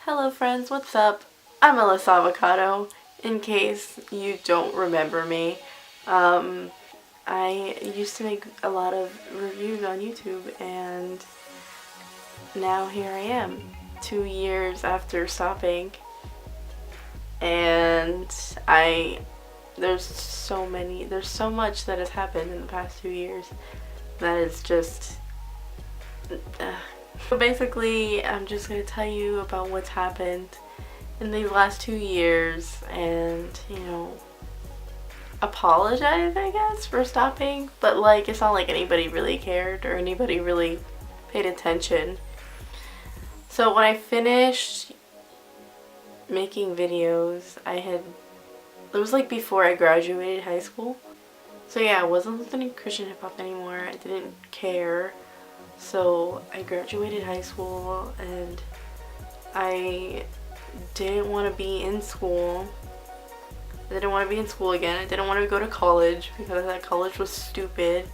Hello friends, what's up? I'm Alyssa Avocado, in case you don't remember me. I used to make a lot of reviews on YouTube and now here I am, 2 years after stopping, and there's so much that has happened in the past 2 years that is just So basically, I'm just going to tell you about what's happened in these last 2 years and, apologize, I guess, for stopping. But, it's not like anybody really cared or anybody really paid attention. So when I finished making videos, it was before I graduated high school. So yeah, I wasn't listening to Christian hip hop anymore. I didn't care. So I graduated high school and I didn't want to be in school. I didn't want to be in school again. I didn't want to go to college because I thought college was stupid.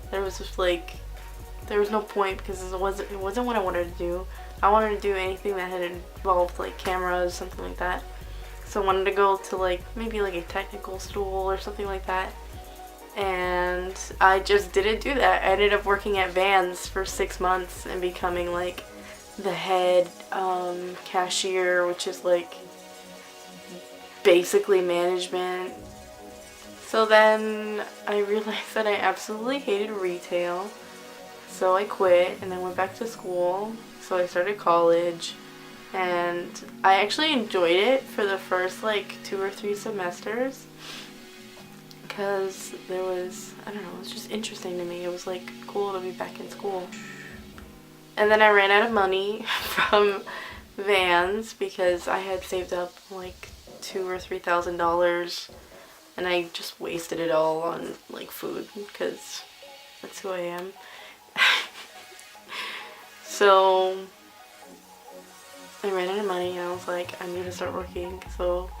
There was just there was no point because it wasn't what I wanted to do. I wanted to do anything that had involved cameras, something like that. So I wanted to go to maybe a technical school or something like that. And I just didn't do that. I ended up working at Vans for 6 months and becoming the head cashier, which is basically management. So then I realized that I absolutely hated retail. So I quit and then went back to school. So I started college and I actually enjoyed it for the first 2 or 3 semesters. Because there was, I don't know, it was just interesting to me. It was cool to be back in school. And then I ran out of money from Vans because I had saved up $2,000 or $3,000 and I just wasted it all on food because that's who I am. So I ran out of money and I was like, I need to start working. So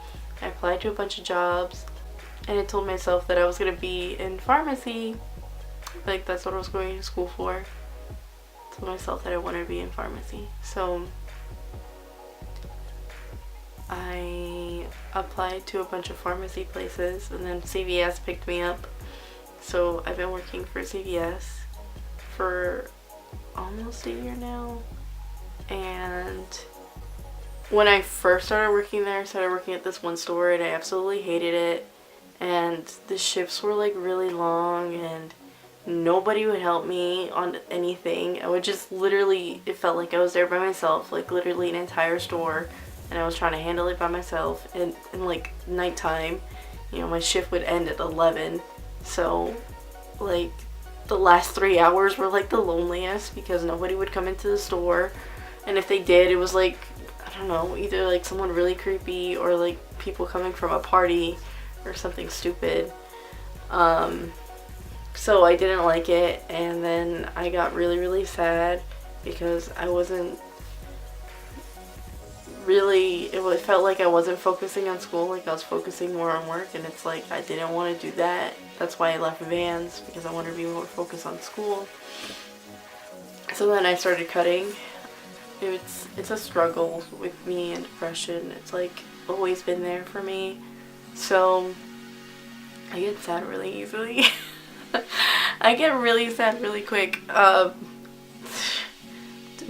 I applied to a bunch of jobs. And I told myself that I was going to be in pharmacy. That's what I was going to school for. I told myself that I wanted to be in pharmacy. So I applied to a bunch of pharmacy places and then CVS picked me up. So I've been working for CVS for almost a year now. And when I first started working there, I started working at this one store and I absolutely hated it. And the shifts were really long and nobody would help me on anything. I would just literally, it felt like I was there by myself, literally an entire store, and I was trying to handle it by myself. And nighttime, my shift would end at 11. So the last 3 hours were the loneliest because nobody would come into the store. And if they did, it was I don't know, either someone really creepy or people coming from a party or something stupid. So I didn't like it, and then I got really, really sad because I wasn't really, it felt like I wasn't focusing on school, I was focusing more on work, and it's I didn't want to do that. That's why I left Vans, because I wanted to be more focused on school. So then I started cutting. It's a struggle with me and depression. It's always been there for me. So I get sad really easily. I get really sad really quick. I'm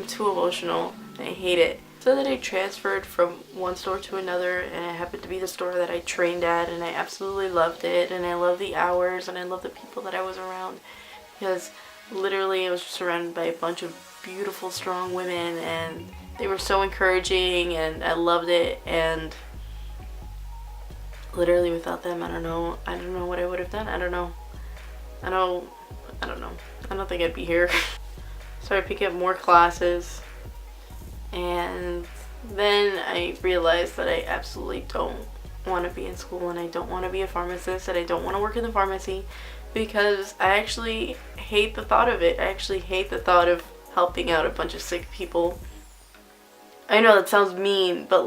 too emotional. I hate it. So then I transferred from one store to another, and it happened to be the store that I trained at, and I absolutely loved it, and I love the hours, and I love the people that I was around, because literally I was surrounded by a bunch of beautiful, strong women, and they were so encouraging, and I loved it. And literally without them, I don't know what I would have done. I don't know. I don't think I'd be here. So I picked up more classes, and then I realized that I absolutely don't want to be in school, and I don't want to be a pharmacist, and I don't want to work in the pharmacy because I actually hate the thought of it. I actually hate the thought of helping out a bunch of sick people. I know that sounds mean, but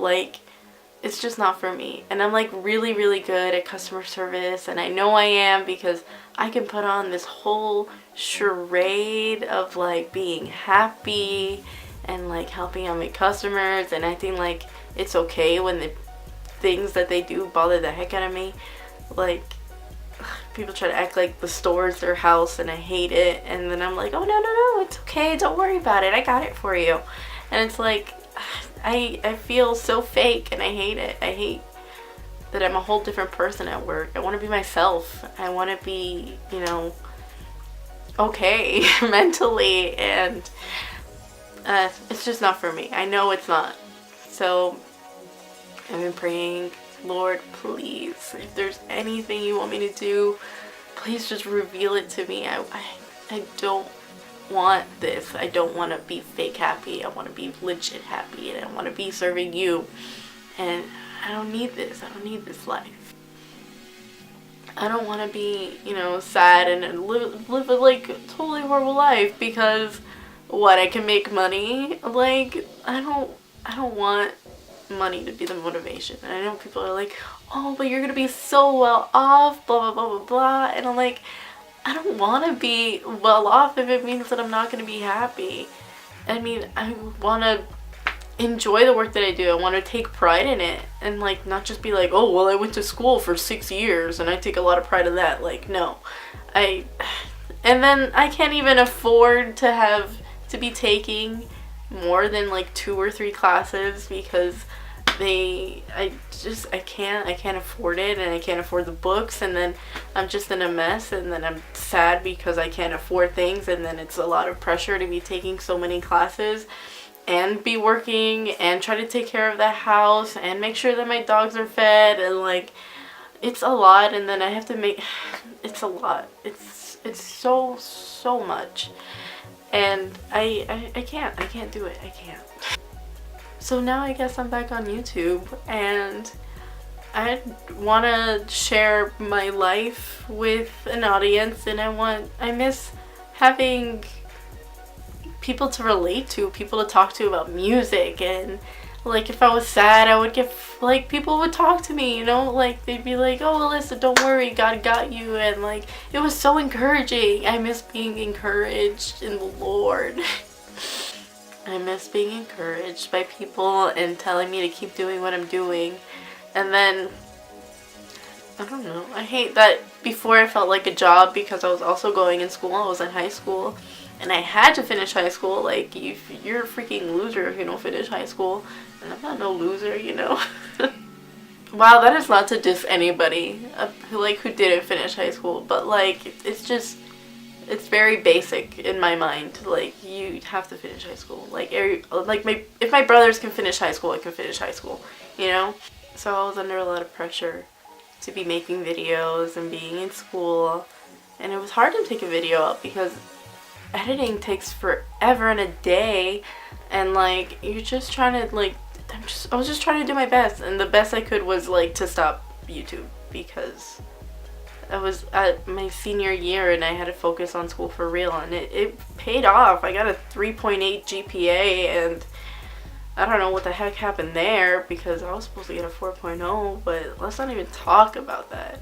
it's just not for me. And I'm really, really good at customer service, and I know I am because I can put on this whole charade of being happy and like helping out my customers and acting like it's okay when the things that they do bother the heck out of me. Like, people try to act like the store is their house and I hate it, and then I'm like, oh no, it's okay, don't worry about it, I got it for you. And it's like, I feel so fake and I hate it. I hate that I'm a whole different person at work. I want to be myself. I want to be, okay mentally, and it's just not for me. I know it's not. So I've been praying, Lord, please, if there's anything you want me to do, please just reveal it to me. I don't want this. I don't want to be fake happy. I want to be legit happy, and I want to be serving you. And I don't need this. I don't need this life. I don't want to be, sad and live a like totally horrible life because I can make money. Like, I don't want money to be the motivation. And I know people are like, oh, but you're gonna be so well off, blah blah blah blah blah, and I'm like, I don't want to be well off if it means that I'm not going to be happy. I mean, I want to enjoy the work that I do. I want to take pride in it and like not just be like, oh, well, I went to school for 6 years and I take a lot of pride in that. Like, no. And then I can't even afford to be taking more than like 2 or 3 classes because I can't afford it, and I can't afford the books, and then I'm just in a mess, and then I'm sad because I can't afford things, and then it's a lot of pressure to be taking so many classes and be working and try to take care of the house and make sure that my dogs are fed, and like it's a lot, and then I have to it's a lot. It's so much, and I can't do it. I can't. So now I guess I'm back on YouTube, and I want to share my life with an audience, and I miss having people to relate to, people to talk to about music, and like if I was sad, I would get, like, people would talk to me, like they'd be like, oh, Alyssa, don't worry, God got you, and like it was so encouraging. I miss being encouraged in the Lord. I miss being encouraged by people and telling me to keep doing what I'm doing. And then, I don't know, I hate that before I felt like a job because I was also going in school. I was in high school and I had to finish high school. Like, you're a freaking loser if you don't finish high school. And I'm not no loser, Wow, that is not to diss anybody who didn't finish high school. But like, it's very basic in my mind. Like, you have to finish high school. If my brothers can finish high school, I can finish high school, So I was under a lot of pressure to be making videos and being in school. And it was hard to take a video up because editing takes forever and a day. And like, you're just trying to I was just trying to do my best. And the best I could was to stop YouTube because I was at my senior year and I had to focus on school for real, and it paid off. I got a 3.8 GPA, and I don't know what the heck happened there because I was supposed to get a 4.0, but let's not even talk about that.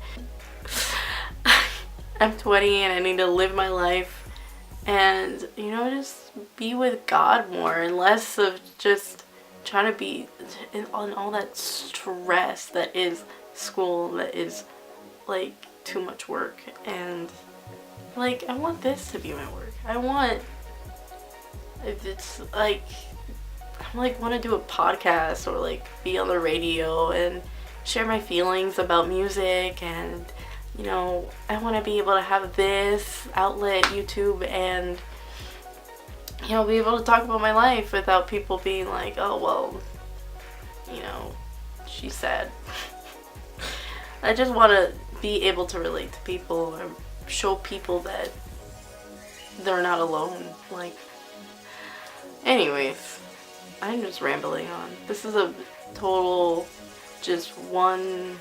I'm 20 and I need to live my life and, just be with God more and less of just trying to be on all that stress that is school, that is too much work. And I want this to be my work. I want to do a podcast or be on the radio and share my feelings about music, and I want to be able to have this outlet, YouTube, and be able to talk about my life without people being like, oh well, she's sad. I just want to be able to relate to people and show people that they're not alone. Anyways, I'm just rambling on. This is a total just one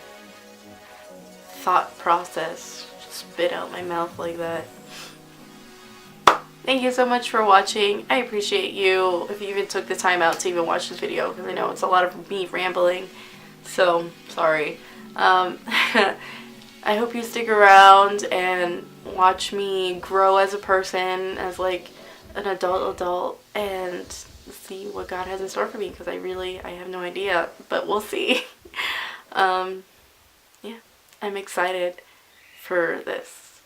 thought process spit out my mouth like that. Thank you so much for watching. I appreciate you if you even took the time out to even watch this video, because I know it's a lot of me rambling, so sorry. I hope you stick around and watch me grow as a person, as an adult, and see what God has in store for me, because I have no idea, but we'll see. Yeah, I'm excited for this.